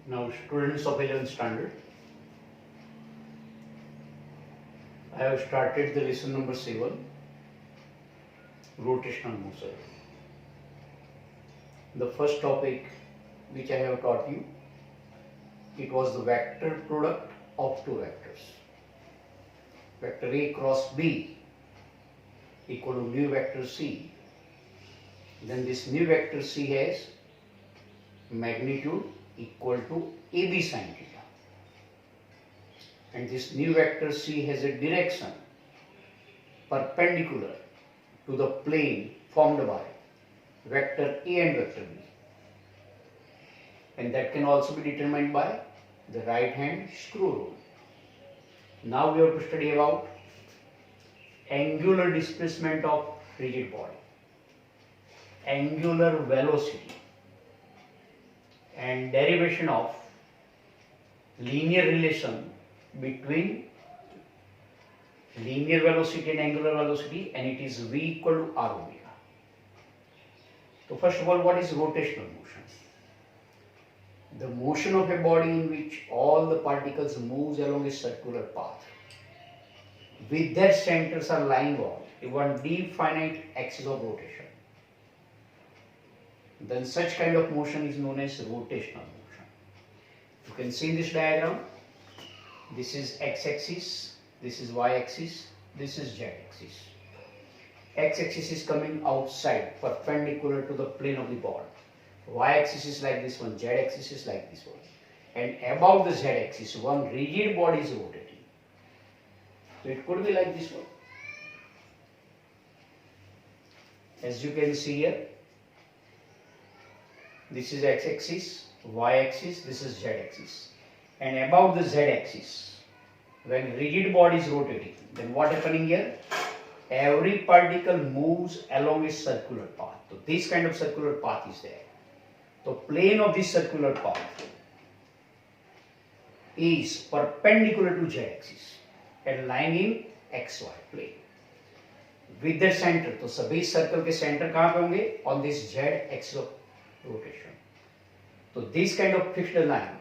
Now, students of 11th standard, I have started the lesson number 7, rotational motion. The first topic which I have taught you, it was the vector product of two vectors. Vector A cross B equal to mu vector C. Then this mu vector C has magnitude equal to AB sin theta. And this mu vector C has a direction perpendicular to the plane formed by vector A and vector B. And that can also be determined by the right hand screw rule. Now we have to study about angular displacement of rigid body, angular velocity, and derivation of linear relation between linear velocity and angular velocity, and it is V equal to R omega. So first of all, what is rotational motion? The motion of a body in which all the particles moves along a circular path with their centers are lying on a one definite axis of rotation. Then such kind of motion is known as rotational motion. You can see in this diagram, this is x-axis, this is y-axis, this is z-axis. X-axis is coming outside, perpendicular to the plane of the ball. Y-axis is like this one, z-axis is like this one. And above the z-axis, one rigid body is rotating. So it could be like this one. As you can see here, this is x-axis, y-axis, this is z-axis. And above the z-axis, when rigid body is rotating, then what happening here? Every particle moves along a circular path. So this kind of circular path is there. The plane of this circular path is perpendicular to z-axis and lying in xy plane. With their center, तो सभी circle के centre कहाँ पे होंगे? On this z axis of rotation. So this kind of fixed line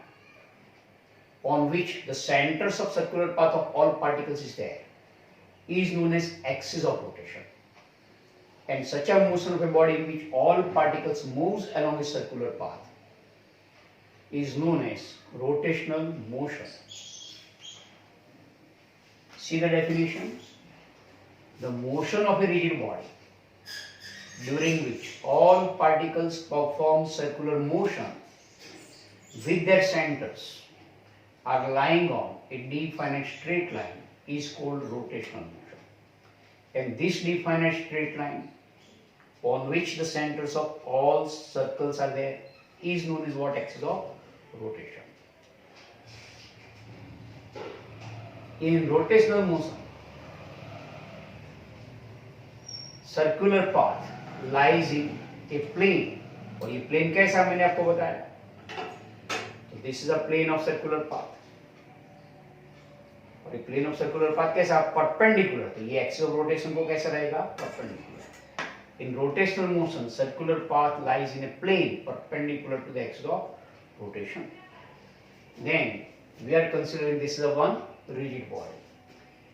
on which the centers of circular path of all particles is there is known as axis of rotation. And such a motion of a body in which all particles moves along a circular path is known as rotational motion. See the definitions? The motion of a rigid body during which all particles perform circular motion with their centers are lying on a definite straight line is called rotational motion. And this definite straight line on which the centers of all circles are there is known as what axis of rotation. In rotational motion, circular path lies in a plane. और ये plane कैसा मैंने आपको बताया? तो this is a plane of circular path. और ये plane of circular path कैसा? Perpendicular. तो ये axis of rotation को कैसा रहेगा? Perpendicular. In rotational motion, circular path lies in a plane perpendicular to the axis of rotation. Then we are considering this is a one rigid body.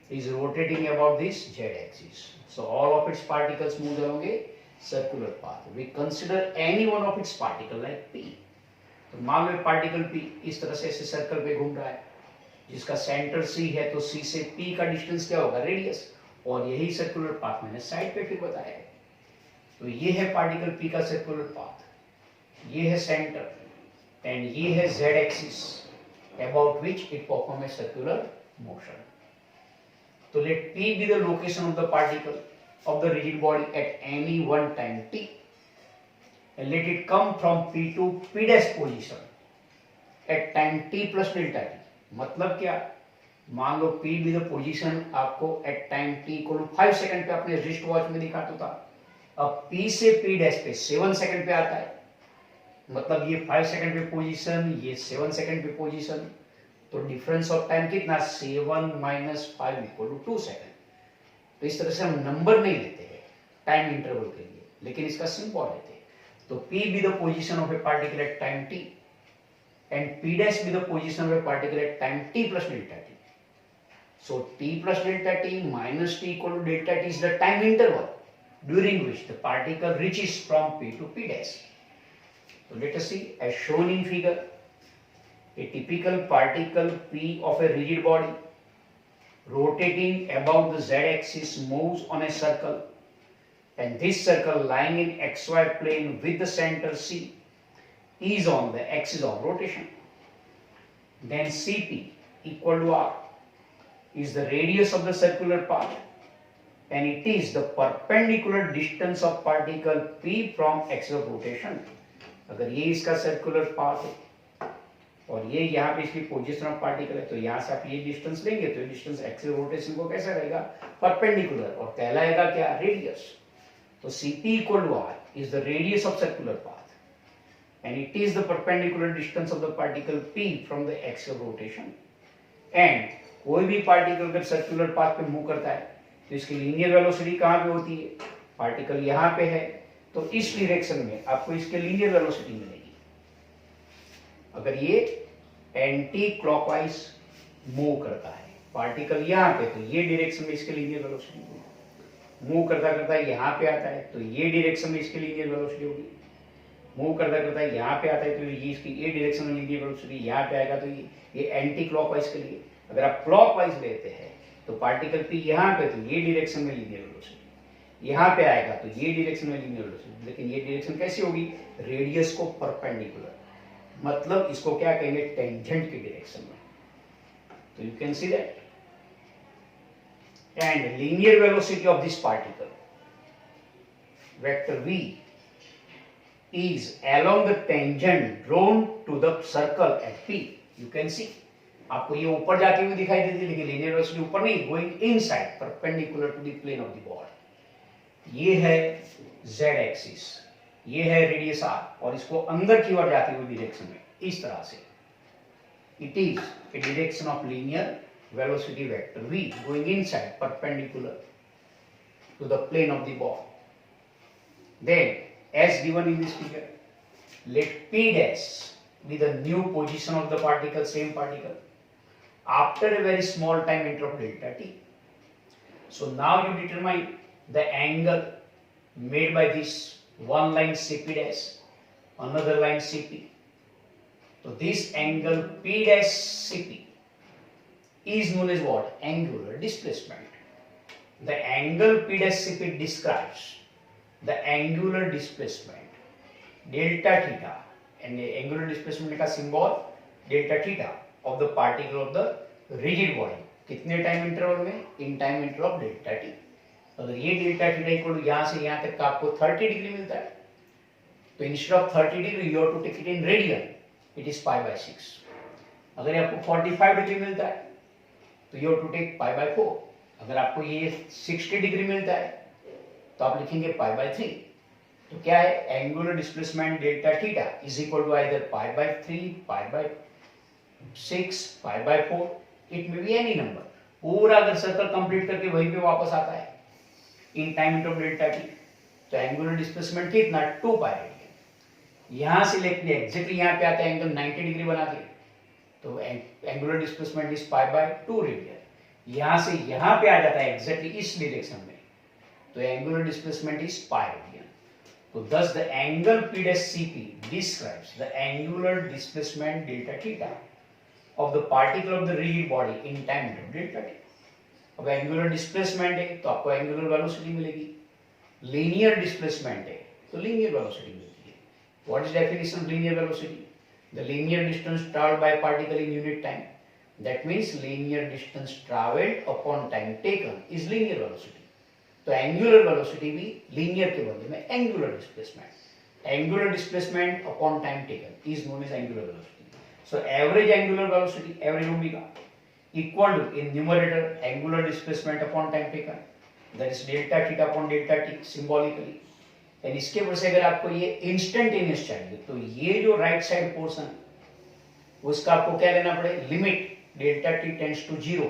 Is rotating about this z-axis. So all of its particles move along a circular path. We consider any one of its particle like P. तो मान लो particle P इस तरह से ऐसे circle पे घूम रहा है, जिसका सेंटर C है, तो C से P का डिस्टेंस क्या होगा? रेडियस. और यही सर्कुलर पाथ मैंने साइड पे फिर बताया है. तो ये है पार्टिकल P का सर्कुलर पाथ, ये है सेंटर, एंड ये है z axis about which it performs a circular motion. So let P be the location of the particle of the rigid body at any one time t, and let it come from P to P dash position at time t plus delta t. मतलब क्या? मान लो P be the position आपको at time t equal to 5 second पे अपने wrist watch में दिखाता था. अब P से P dash पे 7 सेकंड पे आता है, मतलब ये 5 सेकंड पे पोजीशन, ये 7 सेकंड पे पोजीशन. तो डिफरेंस ऑफ टाइम कितना? 7 माइनस 5 इक्वल टू 2 सेकंड. तो इस तरह से हम नंबर नहीं लेते हैं टाइम इंटरवल के लिए, लेकिन इसका सिंबल लेते हैं. तो P be the position of a particle at time t and p dash be the position of a particle at time t plus delta t. So t plus delta t minus t equal to delta t is the time interval during which the particle reaches from p to p dash. So let us see, as shown in figure, a typical particle p of a rigid body rotating about the z-axis moves on a circle, and this circle lying in xy plane with the center C is on the axis of rotation. Then Cp equal to r is the radius of the circular path, and it is the perpendicular distance of particle p from axis of rotation. अगर ये इसका circular path है और ये यहाँ पे इसकी position of particle है, तो यहाँ से आप ये डिस्टेंस लेंगे तो ये डिस्टेंस एक्सिस ऑफ रोटेशन को कैसा रहेगा, परपेंडिकुलर, और कहलाएगा क्या, रेडियस. तो Cp equal to r is the radius of circular path, and it is the perpendicular distance of the particle p from the axis of rotation. And कोई भी particle अगर सर्कुलर पाथ पे move करता है तो इसकी linear velocity कहाँ पे होती है, पार्टिकल यहाँ पे है तो इस डायरेक्शन में आपको इसके लीनियर वेलोसिटी मिलेगी. अगर ये एंटी क्लॉकवाइज मूव करता है पार्टिकल यहाँ पे, तो ये डायरेक्शन में इसके लीनियर वेलोसिटी होगी. मूव करता करता यहाँ पे आता है तो ये डायरेक्शन में इसकी लीनियर वेलोसिटी होगी. मूव करता करता यहाँ पे आता है तो ये इसकी ये डायरेक्शन में लीनियर वेलोसिटी, यहाँ पे आएगा तो ये एंटी क्लॉकवाइज के लिए. अगर आप क्लॉकवाइज लेते हैं तो पार्टिकल पी यहाँ पे, तो ये डायरेक्शन में लीनियर वेलोसिटी, यहाँ पे आएगा तो ये डायरेक्शन में लीनियर वेलोसिटी. लेकिन ये डायरेक्शन कैसी होगी, रेडियस को परपेंडिकुलर, मतलब इसको क्या कहेंगे, टेंजेंट की डायरेक्शन में. तो you can see that. And linear velocity of this particle vector v is along the tangent drawn to the circle at p. You can see, आपको ये ऊपर जाती हुई दिखाई देती है, लेकिन लीनियर वेलोसिटी ऊपर नहीं, going inside perpendicular to the plane of the ball. ये है z एक्सिस, ये है रेडियस r, और इसको अंदर की ओर जाती हुई डायरेक्शन में इस तरह से. It is a direction of linear velocity vector v going inside perpendicular to the plane of the ball. Then as given in this figure, let p dash be the new position of the particle, same particle, after a very small time interval delta t. So now you determine the angle made by this one line Cp dash, another line Cp. So this angle p dash Cp is known as what? Angular displacement. The angle p dash Cp describes the angular displacement delta theta, and the angular displacement का symbol delta theta of the particle of the rigid body. कितने time interval में, in time interval of delta T. अगर ये delta theta equal to यहाँ से यहाँ तक का आपको 30 डिग्री मिलता है, तो instead of 30 degree you have to take it in radian, it is π/6. अगर आपको 45 डिग्री मिलता है तो यू हैव टू टेक π/4. अगर आपको ये 60 डिग्री मिलता है तो आप लिखेंगे π/3. तो क्या है, angular displacement delta theta is equal to either π/3, π/6, π/4, it may be any number. पूरा अगर सर्कल कंप्लीट करके वहीं पे वापस आता है in time interval delta T, तो एंगुलर डिस्प्लेसमेंट कितना, 2π रेडियन. यहां से लेके एग्जैक्टली यहां पे आता है एंगल 90 डिग्री बना दिए, तो एंगुलर डिस्प्लेसमेंट इज π/2 रेडियन. यहां से यहां पे आ जाता है एग्जैक्टली इस डायरेक्शन में, तो एंगुलर डिस्प्लेसमेंट इज π रेडियन. तो thus the angle p dash Cp describes the angular displacement delta theta of the particle of the rigid body in time interval delta t. अब एंगुलर डिस्प्लेसमेंट है तो आपको angular velocity मिलेगी, linear displacement है तो linear velocity मिलती है. What is definition of linear velocity? The linear distance travelled by particle in unit time, that means linear distance travelled upon time taken is linear velocity. तो angular velocity भी linear के बदले में angular displacement, angular displacement upon time taken is known as angular velocity. So average angular velocity, average omega, equal to in numerator angular displacement upon time taken, that is delta theta upon delta t symbolically. And इसके ऊपर से अगर आपको ये instantaneous चाहिए तो ये जो राइट साइड पोर्शन उसका आपको क्या लेना पड़े, limit delta t tends to 0,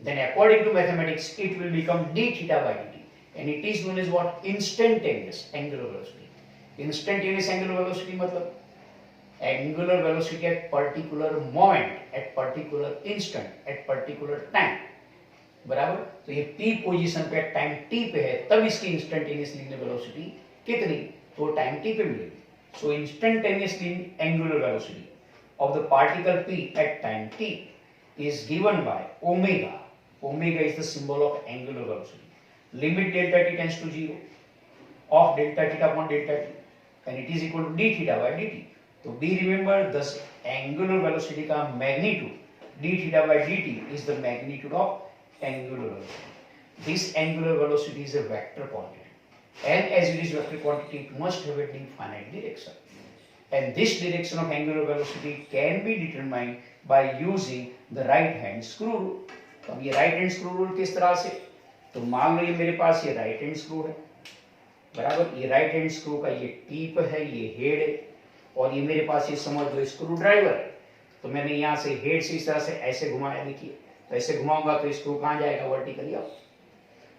then according to mathematics it will become d theta by dt, and it is known as what? Instantaneous angular velocity. Instantaneous angular velocity मतलब angular velocity at particular moment, at particular instant, at particular time, बराबर। तो ये p position पे time t पे है, तब इसकी instantaneous linear velocity कितनी, तो टाइम t पे मिलेगी। So instantaneous angular velocity of the particle p at time t is given by omega. Omega is the symbol of angular velocity. Limit delta t tends to 0 of delta theta upon delta t, and it is equal to d theta by dt. तो be remember this angular velocity का magnitude d theta by dt is the magnitude of angular velocity. This angular velocity is a vector quantity, and as it is vector quantity, it must have a definite direction. And this direction of angular velocity can be determined by using the right hand screw rule. तो अब ये right hand screw rule किस तरह से, तो मान लो ये मेरे पास ये right hand screw है, बराबर। ये राइट हैंड स्क्रू का ये टिप है, ये हेड है, और ये मेरे पास ये समझ लो स्क्रू ड्राइवर है। तो मैंने यहाँ से हेड से इस तरह से ऐसे घुमाया, देखिए, तो ऐसे घुमाऊंगा तो स्क्रू कहाँ जाएगा, वर्टिकली अप।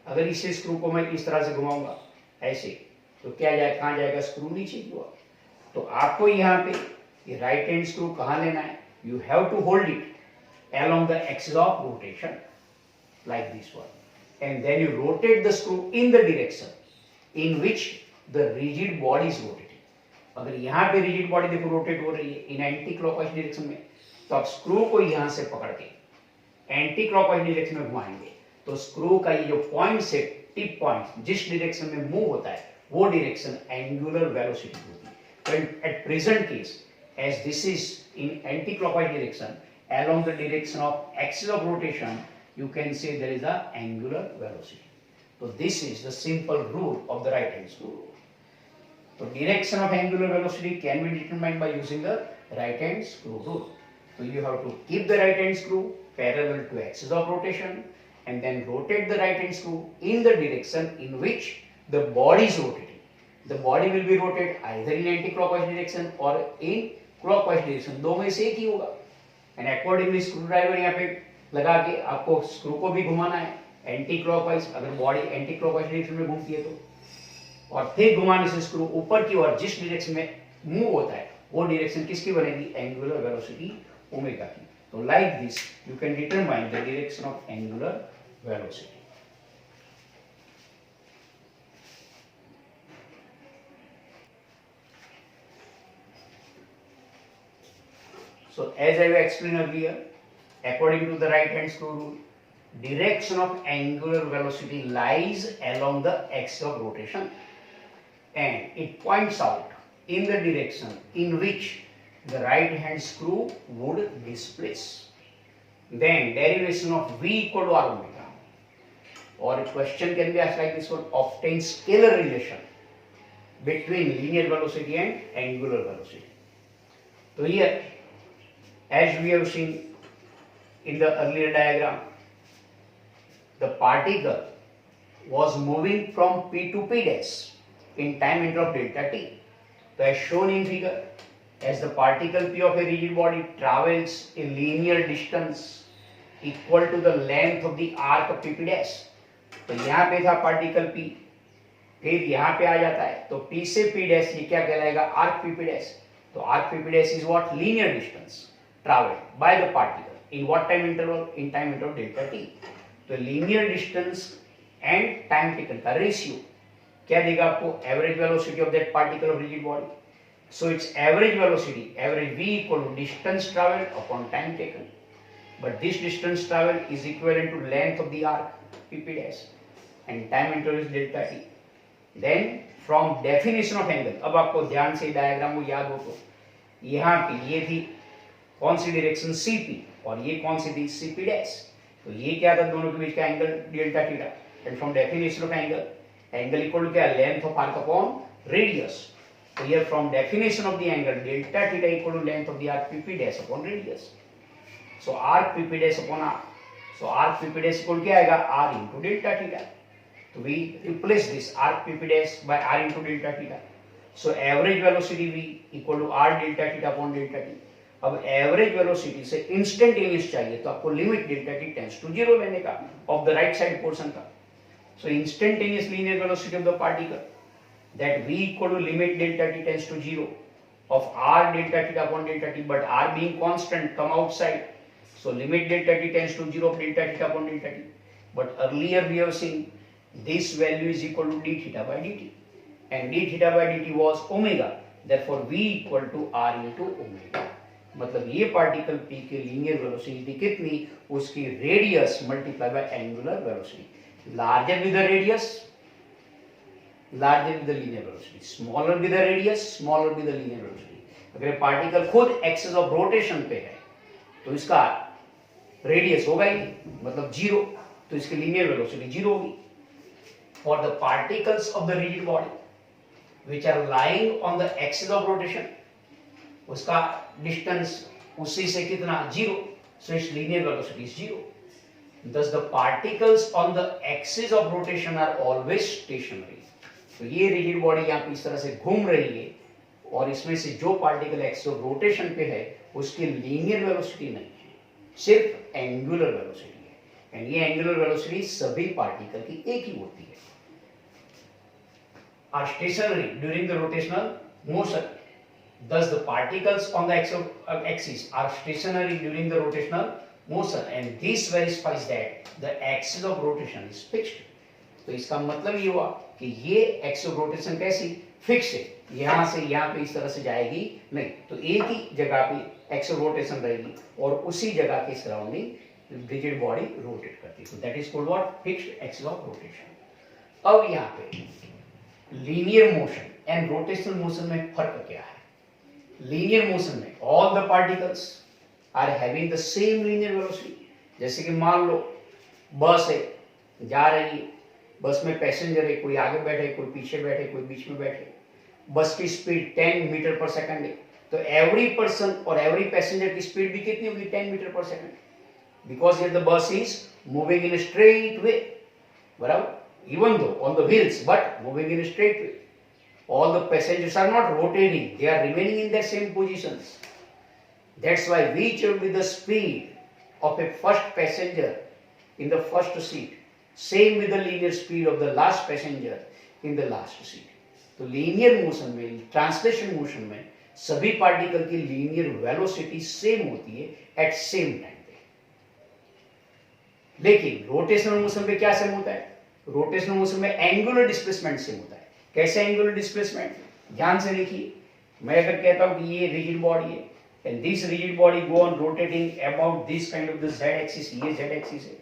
अगर इस स्क्रू को मैं इस तरह से घुमाऊंगा ऐसे, तो क्या जाएगा, कहाँ जाएगा, स्क्रू नीचे की ओर। तो आपको यहाँ पे ये राइट हैंड स्क्रू कहाँ लेना है, you have to hold it along the axis of rotation like this one, and then you rotate the screw in the direction in which the rigid body is rotating. अगर यहाँ पे rigid body देखो rotate हो रही है इन anti clockwise direction में, तो आप स्क्रू को यहाँ से पकड़ के एंटी क्लॉकवाइज डायरेक्शन में घुमाएंगे, तो स्क्रू का ये जो पॉइंट से टिप पॉइंट जिस डायरेक्शन में मूव होता है वो डायरेक्शन एंगुलर वेलोसिटी होती है। तो at present case as this is in anti-clockwise direction along the direction of axis of rotation, you can say there is a angular velocity. So this is the simple rule of the right hand screw rule. So direction of angular velocity can be determined by using the right hand screw rule. So you have to keep the right hand screw parallel to axis of rotation and then rotate the right hand screw in the direction in which the body is rotating. The body will be rotated either in anti-clockwise direction or in clockwise direction, दो में से एक ही होगा। And accordingly screw driver यहाँ पे लगा के आपको स्क्रू को भी घुमाना है एंटी क्लॉकवाइज, अगर बॉडी एंटी क्लॉकवाइज डायरेक्शन में घूमती है तो, और फिर घुमाने से स्क्रू ऊपर की ओर जिस डायरेक्शन में मूव होता है वो डायरेक्शन किसकी बनेगी, एंगुलर वेलोसिटी ओमेगा की। तो like this you can determine the direction of angular velocity. So as I explained earlier, according to the right hand screw rule, direction of angular velocity lies along the axis of rotation and it points out in the direction in which the right hand screw would displace. Then derivation of V equal to R omega, or a question can be asked like this one, obtain scalar relation between linear velocity and angular velocity. So here, as we have seen in the earlier diagram, the particle was moving from P to P dash in time interval of delta t. So as shown in figure, as the particle P of a rigid body travels a linear distance equal to the length of the arc of PP dash. तो यहाँ पे था particle P, फिर यहाँ पे आ जाता है, तो P से P dash ये क्या कहलाएगा, arc PP dash. तो arc PP dash is what, linear distance traveled by the particle in what time interval, in time interval delta t. तो linear distance and time taken का ratio क्या देगा आपको, average velocity of that particle of rigid body. So its average velocity, average v equal to distance traveled upon time taken, but this distance traveled is equivalent to length of the arc pp dash and time interval is delta t. Then from definition of angle, अब आपको ध्यान से diagram को याद हो तो यहाँ पे ये थी कौन सी डायरेक्शन CP और ये कौन सी थी CP डैश, तो ये क्या था, दोनों के बीच का angle delta theta. And from definition of angle equal to क्या, length of arc upon radius. तो here from definition of the angle delta theta equal to length of the arc PP dash upon radius. So arc PP dash upon R, so arc PP dash equal क्या आएगा, R into delta theta. तो we replace this arc PP dash by R into delta theta. So average velocity V equal to R delta theta upon delta t। अब average velocity से instantaneous चाहिए तो आपको limit delta t tends to 0 लेने का of the right side portion का। So instantaneous linear velocity of the particle that v equal to limit delta t tends to 0 of r delta theta upon delta t, but r being constant come outside, so limit delta t tends to 0 of delta theta upon delta t. But earlier we have seen this value is equal to d theta by dt, and d theta by dt was omega, therefore v equal to r into omega. मतलब ये particle p की linear velocity कितनी, उसकी radius multiply by angular velocity. Larger with the radius, larger with the linear velocity, smaller with the radius, smaller with the linear velocity. अगर particle खुद axis of rotation पे है तो इसका radius होगा ही मतलब जीरो, तो इसकी लीनियर वेलोसिटी जीरो होगी. For the particles of the rigid body which are lying on the axis of rotation, उसका डिस्टेंस उसी से कितना, zero, so its linear velocity is zero. Thus the particles on the axis of rotation are always stationary. तो ये rigid body यहाँ पे इस तरह से घूम रही है, और इसमें से जो पार्टिकल एक्सिस ऑफ रोटेशन पे है उसकी लीनियर वेलोसिटी नहीं है, सिर्फ एंगुलर वेलोसिटी है. एंड ये एंगुलर वेलोसिटी सभी पार्टिकल की एक ही होती है. Are stationary during the rotational motion. Thus the particles on the axis are stationary during the rotational motion, and this verifies that the axis of rotation is fixed. तो इसका मतलब ये हुआ कि ये एक्सिस ऑफ रोटेशन कैसी, fix है, यहां से यहां पे इस तरह से जाएगी नहीं, तो एक ही जगह पे एक्सिस ऑफ रोटेशन रहेगी और उसी जगह के सराउंडिंग रिजिड बॉडी रोटेट करती है. तो that is called what, fixed axis of rotation. अब यहाँ पे linear motion and rotational motion में फर्क क्या है. लीनियर मोशन में all the particles are having the same linear velocity. जैसे कि मान लो बस है, जा रही है, बस में पैसेंजर है, कोई आगे बैठे, कोई पीछे बैठे, कोई बीच में बैठे, बस की स्पीड 10 मीटर पर सेकंड है, तो एवरी पर्सन और एवरी पैसेंजर की स्पीड भी कितनी होगी, 10 meter per second, because the bus is moving in straight way, बराबर, even though on the wheels but moving in straight way. All the passengers are not rotating, they are remaining in their same positions. That's why whichever be the speed of a first passenger in the first seat, same with the linear speed of the last passenger in the last seat. तो linear motion में, translation motion में सभी पार्टिकल की linear velocity same होती है eight same time पे. लेकिन रोटेशनल मोशन में क्या सेम होता है, रोटेशनल मोशन में एंगुलर डिस्प्लेसमेंट सेम होता है. कैसे एंगुलर डिस्प्लेसमेंट, ध्यान से देखिए. मैं अगर कहता हूं कि ये रिजिड बॉडी है and this rigid body go on rotating about this kind of the Z axis, ये जेड एक्सिस है,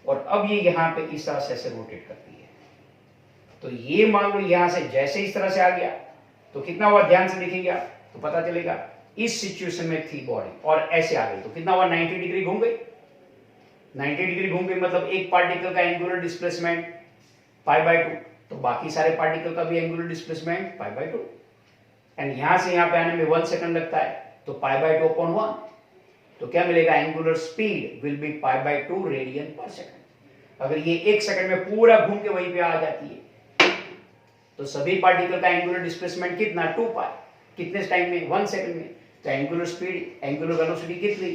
और अब ये यहाँ पे इस तरह से रोटेट करती है. तो ये मान लो यहाँ से जैसे इस तरह से आ गया तो कितना हुआ, ध्यान से देखेंगे तो पता चलेगा. इस सिचुएशन में थी बॉडी और ऐसे आ गई तो कितना हुआ, 90 डिग्री घूम गई. 90 डिग्री घूम गई मतलब एक पार्टिकल का एंगुलर डिस्प्लेसमेंट π/2, तो बाकी सारे पार्टिकल का भी एंगुलर डिस्प्लेसमेंट π/2. एंड यहां से यहां पे आने में 1 सेकंड लगता है, तो π/2 upon 1, तो क्या मिलेगा, angular speed will be π/2 radian per second. अगर ये 1 सेकंड में पूरा घूम के वहीं पे आ जाती है तो सभी पार्टिकल का एंगुलर डिस्प्लेसमेंट कितना, 2π. कितने टाइम में, 1 सेकंड में. तो एंगुलर स्पीड, एंगुलर वेलोसिटी कितनी,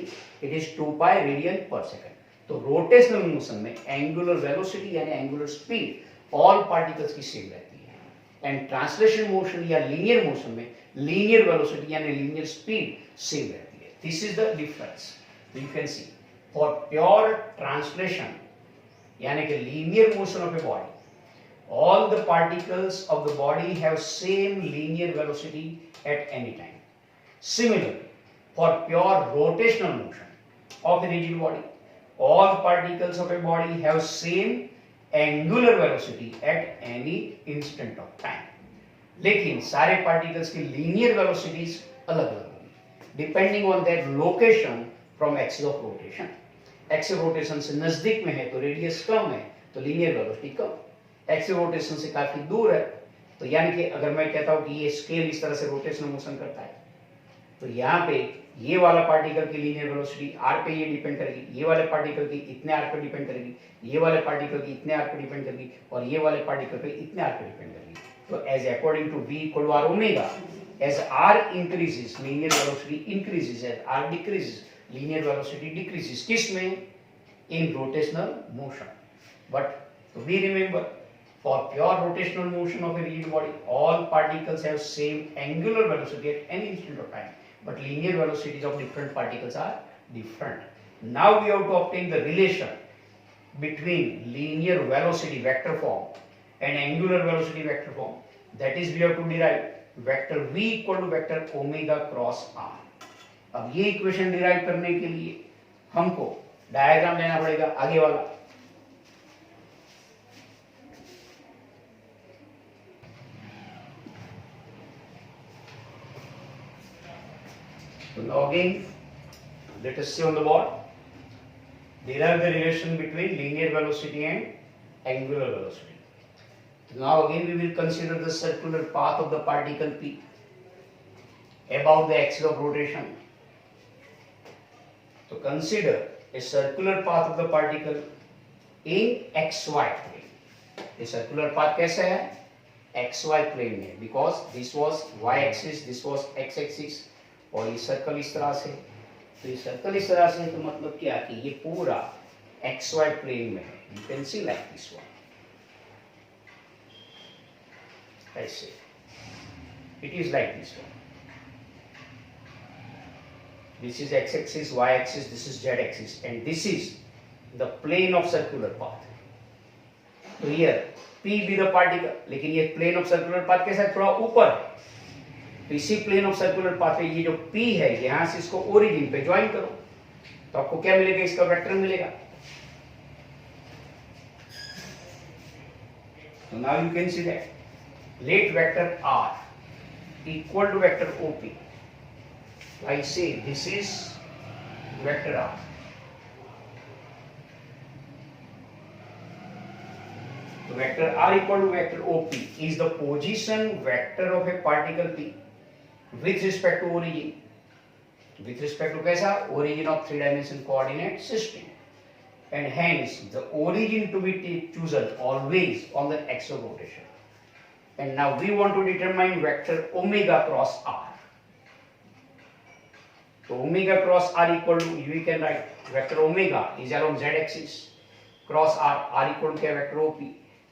it is 2π radian per second. तो रोटेशनल मोशन में एंगुलर वेलोसिटी यानी एंगुलर स्पीड ऑल पार्टिकल्स की सेम रहती है, एंड ट्रांसलेशन मोशन या लीनियर मोशन में लीनियर वेलोसिटी यानी लीनियर स्पीड सेम रहती है. This is the difference. You can C for pure translation यानी कि linear motion of a body, all the particles of the body have same linear velocity at any time. Similarly, for pure rotational motion of the rigid body, all particles of a body have same angular velocity at any instant of time. लेकिन सारे particles की linear velocities अलग अलग होंगी depending on their location from axis of rotation. Axis of rotation से नजदीक में है तो radius कम है तो linear velocity कम. एक्सिस रोटेशन से काफी दूर है तो यानी कि अगर मैं कहता हूं कि ये स्केल इस तरह से रोटेशनल मोशन करता है तो यहाँ पे ये वाला पार्टिकल की लीनियर वेलोसिटी आर पे ये डिपेंड करेगी, ये वाले पार्टिकल की इतने आर पे डिपेंड करेगी, ये वाले पार्टिकल की इतने आर पे डिपेंड करेगी और ये वाले पार्टिकल पे इतने आर पे डिपेंड करेगी. तो as according to v equal to r omega, as r increases linear velocity increases, as r decreases linear velocity decreases. किस में, इन रोटेशनल मोशन. बट तो we remember For pure rotational motion of a rigid body, all particles have same angular velocity at any instant of time, but linear velocities of different particles are different. Now we have to obtain the relation between linear velocity vector form and angular velocity vector form. That is, we have to derive vector v equal to vector omega cross r. अब ये equation derive करने के लिए हमको diagram लेना पड़ेगा आगे वाला. So now again, let us see on the board. Derive the relation between linear velocity and angular velocity. Now again we will consider the circular path of the particle P about the axis of rotation. So consider a circular path of the particle in xy plane. A circular path कैसा है? xy plane में, because this was y axis, this was x axis, और ये circle इस तरह से. तो ये सर्कल इस तरह से, तो मतलब क्या कि ये पूरा xy प्लेन में है. You can see like this one. ऐसे. It is like this one. This is x axis, y axis, this is z axis, and this is the plane of circular path. तो here P be the particle, लेकिन ये plane of circular path कैसा है? थोड़ा ऊपर है. तो इसी प्लेन ऑफ सर्कुलर पाथ पे ये जो P है, यहां से इसको ओरिजिन पे ज्वाइन करो, तो आपको क्या मिलेगा? इसका वेक्टर मिलेगा. तो now you can see that let vector R equal to vector OP. I say this is vector R. So vector R equal to vector OP is the position vector of a particle P with respect to origin. With respect to कैसा? Origin of 3-dimensional coordinate system. And hence the origin to be chosen always on the axis of rotation. And now we want to determine vector omega cross R. So omega cross R equal to, we can write vector omega is along z axis, cross R equal to vector OP.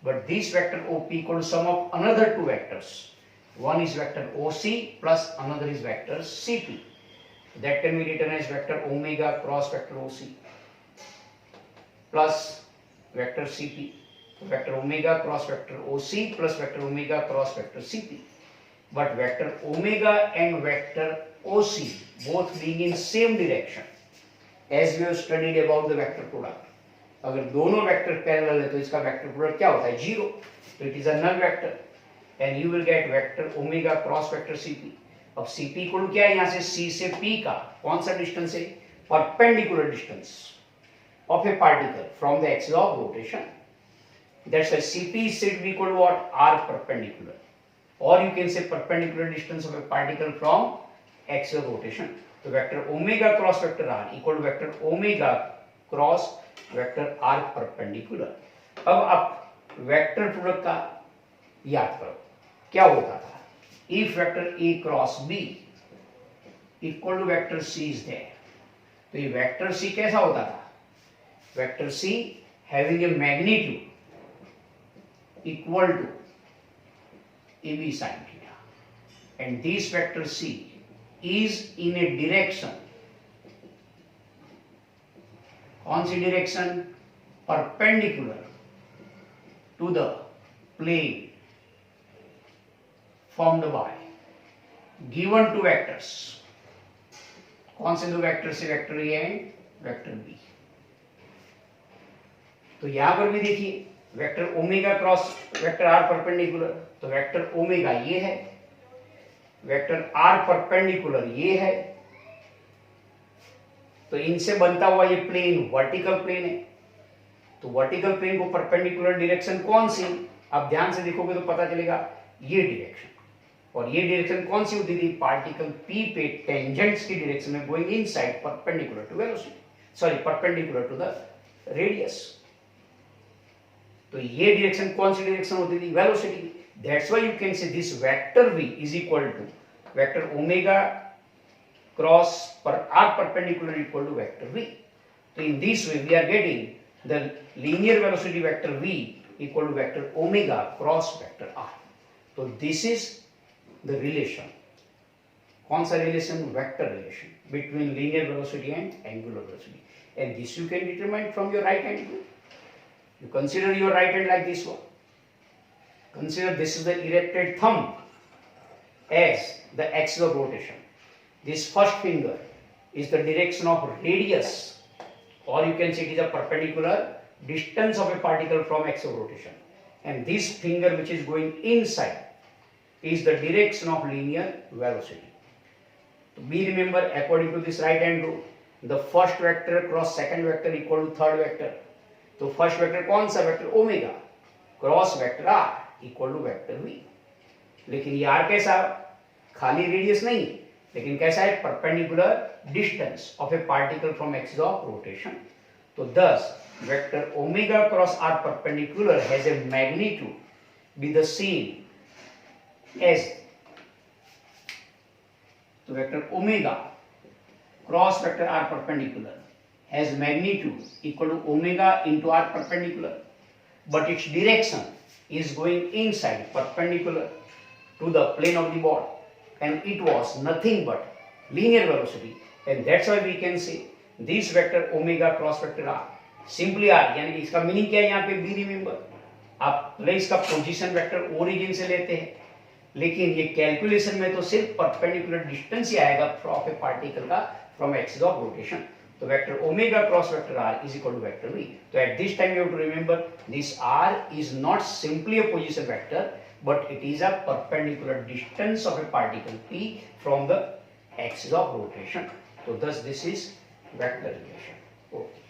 But this vector OP equal to sum of another two vectors. One is vector OC plus another is vector CP. That can be written as vector omega cross vector OC plus vector CP. So vector omega cross vector OC plus vector omega cross vector CP. But vector omega and vector OC both being in same direction, as we have studied about the vector product. अगर दोनों vector parallel है तो इसका vector product क्या होता है? जीरो. तो it is a null vector and you will get vector omega cross vector CP. अब सीपी इक्वल क्या है? यहां से सी से पी का कौन सा डिस्टेंस है? Perpendicular distance of A particle from the axis of rotation. That's why CP should be equal to what? R perpendicular, or you can say perpendicular distance of a particle from axis of rotation. तो vector omega cross vector R equal to vector omega cross vector R perpendicular. अब आप vector product का याद करो, क्या होता था? If vector A cross B equal to vector C is there, तो ये वेक्टर C कैसा होता था? Vector C having a magnitude equal to AB sin theta, and this vector C is in a direction. कौन सी direction? Perpendicular to the plane formed by given two vectors. कौन से दो वेक्टर से? Vector A and vector B. तो यहां पर भी देखिए vector omega cross vector R perpendicular, तो वेक्टर ओमेगा ये है, वेक्टर आर परपेंडिकुलर ये है. तो इनसे बनता हुआ ये प्लेन वर्टिकल प्लेन है. तो वर्टिकल प्लेन को परपेंडिकुलर डायरेक्शन कौन सी? आप ध्यान से देखोगे तो पता चलेगा ये डायरेक्शन. और ये डायरेक्शन कौन सी होती थी? पार्टिकल पी पे टेंजेंट्स की डायरेक्शन में going inside perpendicular to velocity, sorry perpendicular to the radius. तो ये डायरेक्शन कौन सी डायरेक्शन होती थी? Velocity. That's why you can say this vector v is equal to vector omega cross per R perpendicular equal to vector v. So in this way we are getting the linear velocity vector v equal to vector omega cross vector r. So this is the relation. कौन सा relation? Vector relation between linear velocity and angular velocity, and this you can determine from your right hand rule. You consider your right hand like this one. Consider this is the erected thumb as the axis of rotation. This first finger is the direction of radius, or you can say it is a perpendicular distance of a particle from axis of rotation, and this finger which is going inside is the direction of linear velocity. So be remember, according to this right hand rule, the first vector cross second vector equal to third vector. तो first vector कौन सा? Vector omega cross vector R equal to vector v. लेकिन ये are कैसा? खाली radius नहीं, लेकिन कैसा है? Perpendicular distance of A particle from axis of rotation. तो thus vector omega cross r perpendicular has a magnitude be the same as, तो vector omega cross vector r perpendicular has magnitude equal to omega into r perpendicular, but its direction is going inside perpendicular to the plane of the ball, and it was nothing but linear velocity, and that's why we can say this vector omega cross vector r simply r. यानी कि इसका meaning क्या है यहाँ पे? Be remember, आप भले इसका पोजीशन वेक्टर ओरिजिन से लेते हैं, लेकिन ये कैलकुलेशन में तो सिर्फ परपेंडिकुलर डिस्टेंस ही आएगा ऑफ ए पार्टिकल का फ्रॉम एक्सिस ऑफ रोटेशन. तो vector omega cross vector r is equal to vector v. So at this time you have to remember this r is not simply a position vector, but it is a perpendicular distance of a particle p from the axis of rotation. So thus this is vector relation. Okay.